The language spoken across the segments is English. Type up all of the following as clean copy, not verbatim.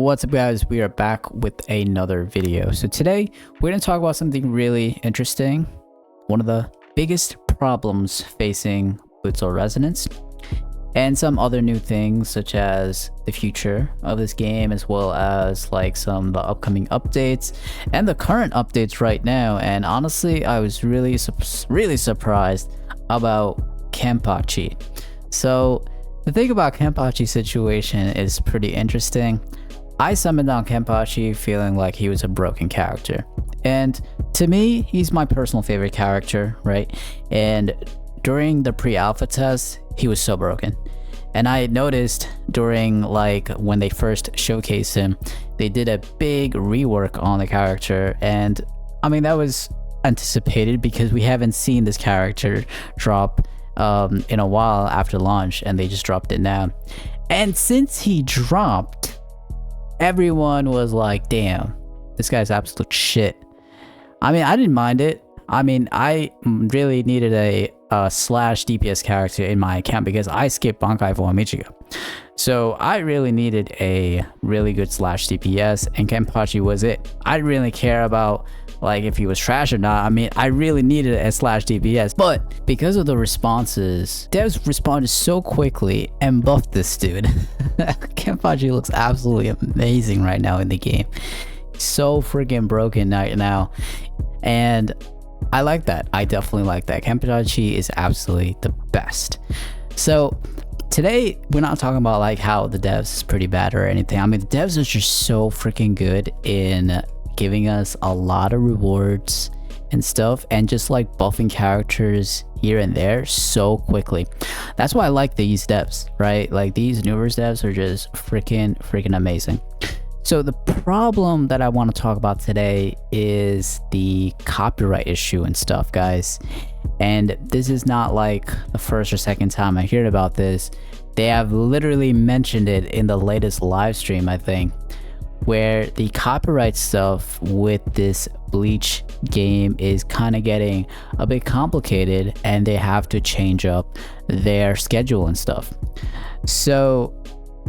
What's up, guys? We are back with another video. So today we're going to talk about something really interesting. One of the biggest problems facing Bleach Resonance, and some other new things such as the future of this game, as well as like some of the upcoming updates and the current updates right now. And honestly, I was really surprised about Kenpachi. So the thing about Kenpachi's situation is pretty interesting. I summoned on Kenpachi feeling like he was a broken character, and to me, he's my personal favorite character, right? And during the pre-alpha test, he was so broken. And I noticed during like when they first showcased him, they did a big rework on the character, and I mean that was anticipated because we haven't seen this character drop in a while after launch, and they just dropped it now. And since he dropped, everyone was like, damn, this guy's absolute shit. I mean, I didn't mind it. I mean, I really needed a slash DPS character in my account because I skipped Bankai for Michigo. So I really needed a really good slash DPS, and Kenpachi was it. I didn't really care about like if he was trash or not. I mean, I really needed a slash DPS, but because of the responses, devs responded so quickly and buffed this dude. Kenpachi looks absolutely amazing right now in the game. So freaking broken right now, and I like that. I definitely like that. Kenpachi is absolutely the best. So today we're not talking about like how the devs is pretty bad or anything. I mean, the devs are just so freaking good in giving us a lot of rewards and stuff, and just like buffing characters here and there so quickly. That's why I like these devs, right? Like these newer devs are just freaking amazing. So the problem that I want to talk about today is the copyright issue and stuff, guys. And this is not like the first or second time I heard about this. They have literally mentioned it in the latest live stream, I think, where the copyright stuff with this Bleach game is kind of getting a bit complicated, and they have to change up their schedule and stuff. So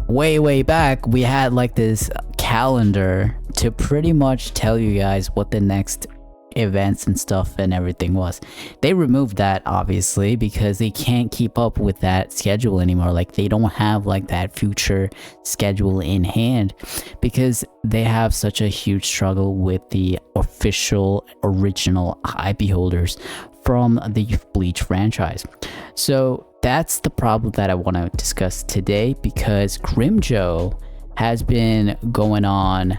way back, we had like this calendar to pretty much tell you guys what the next events and stuff and everything was. They removed that obviously because they can't keep up with that schedule anymore. Like they don't have like that future schedule in hand because they have such a huge struggle with the official original IP holders from the Bleach franchise. So that's the problem that I want to discuss today, because Grimjo has been going on,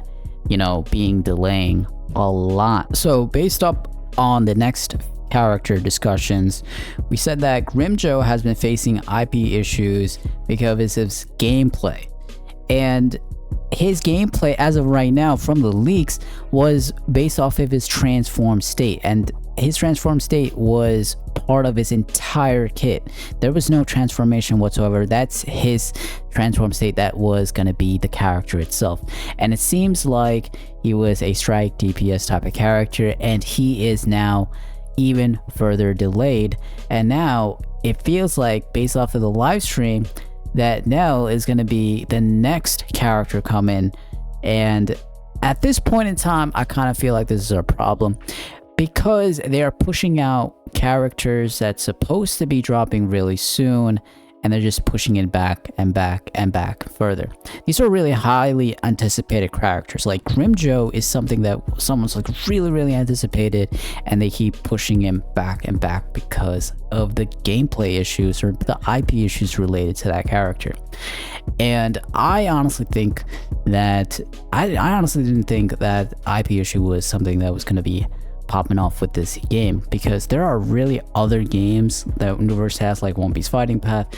you know, delaying a lot. So based up on the next character discussions, we said that Grimjo has been facing IP issues because of his gameplay, and his gameplay as of right now from the leaks was based off of his transformed state, and his transformed state was part of his entire kit. There was no transformation whatsoever. That's his transformed state that was going to be the character itself. And it seems like he was a strike DPS type of character, and he is now even further delayed. And now it feels like, based off of the live stream, that Nell is going to be the next character come in. And at this point in time, I kind of feel like this is a problem, because they are pushing out characters that's supposed to be dropping really soon, and they're just pushing it back and back further. These are really highly anticipated characters. Like Grimjo is something that someone's like really anticipated, and they keep pushing him back and back because of the gameplay issues or the IP issues related to that character. And I honestly think that I honestly didn't think that IP issue was something that was going to be popping off with this game, because there are really other games that Universe has, like One Piece Fighting Path.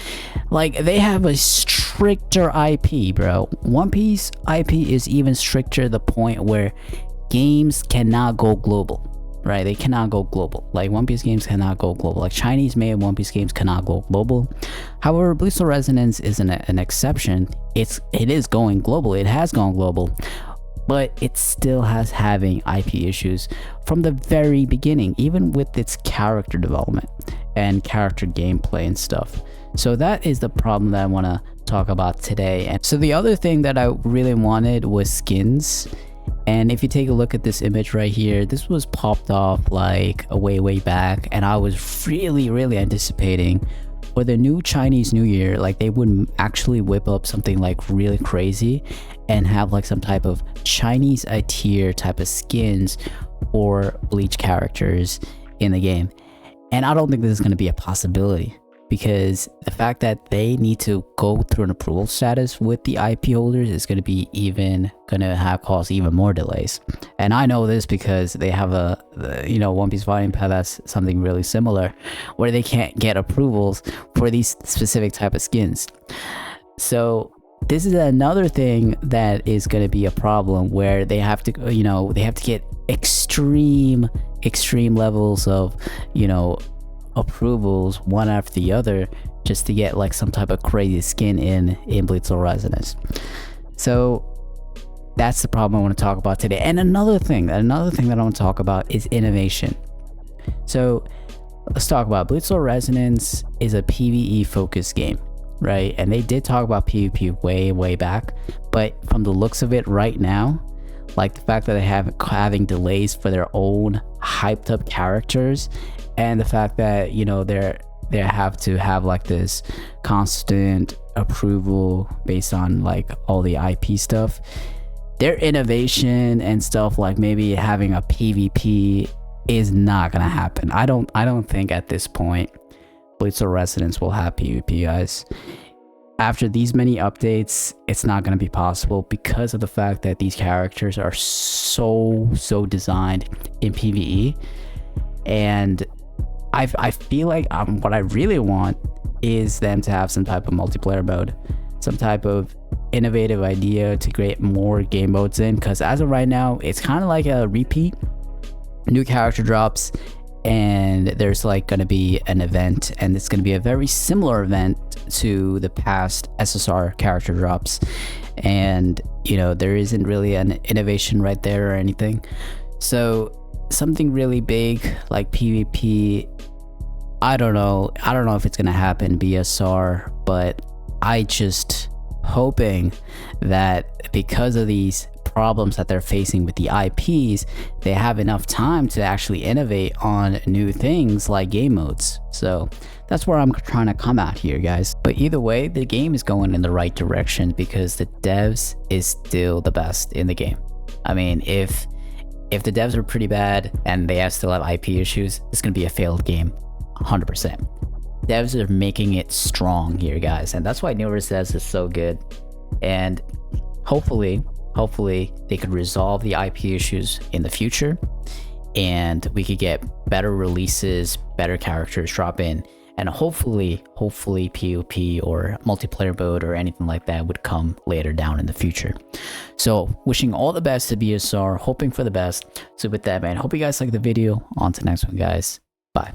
Like they have a stricter IP, bro. One Piece IP is even stricter to the point where games cannot go global, right? They cannot go global. Like One Piece games cannot go global. Like Chinese made One Piece games cannot go global. However, Bleach Resonance is an exception. It is going global. It has gone global, but it still has having IP issues from the very beginning, even with its character development and character gameplay and stuff. So that is the problem that I want to talk about today. And so the other thing that I really wanted was skins. And if you take a look at this image right here, this was popped off like way back, and I was really anticipating for the new Chinese New Year, like they would actually whip up something like really crazy and have like some type of Chinese tier type of skins for Bleach characters in the game. And I don't think this is going to be a possibility, because the fact that they need to go through an approval status with the IP holders is going to be cause even more delays. And I know this because they have One Piece Fighting Path that's something really similar, where they can't get approvals for these specific type of skins. So this is another thing that is going to be a problem, where they have to get extreme levels of approvals one after the other just to get like some type of crazy skin in Bleach Resonance. So that's the problem I want to talk about today. And another thing that I want to talk about is innovation. So let's talk about Bleach Resonance is a PvE focused game, right? And they did talk about PvP way back, but from the looks of it right now, like the fact that they have having delays for their own hyped up characters, and the fact that they have to have like this constant approval based on like all the IP stuff, their innovation and stuff like maybe having a PvP is not gonna happen. I don't think at this point Bleach Resonance will have PvP, guys. After these many updates, it's not going to be possible because of the fact that these characters are so designed in PvE. And I feel like what I really want is them to have some type of multiplayer mode, some type of innovative idea to create more game modes in, because as of right now, it's kind of like a repeat. New character drops, and there's like going to be an event, and it's going to be a very similar event to the past SSR character drops, and there isn't really an innovation right there or anything. So something really big like PvP, I don't know if it's going to happen BSR, but I just hoping that because of these problems that they're facing with the IPs, they have enough time to actually innovate on new things like game modes. So that's where I'm trying to come out here, guys. But either way, the game is going in the right direction because the devs is still the best in the game. I mean, if the devs are pretty bad and they still have IP issues, it's going to be a failed game 100%. Devs are making it strong here, guys, and that's why New Resonance is so good. And hopefully they could resolve the IP issues in the future, and we could get better releases, better characters drop in, and hopefully PvP or multiplayer mode or anything like that would come later down in the future. So wishing all the best to BSR, hoping for the best. So with that, man, hope you guys like the video. On to the next one, guys. Bye.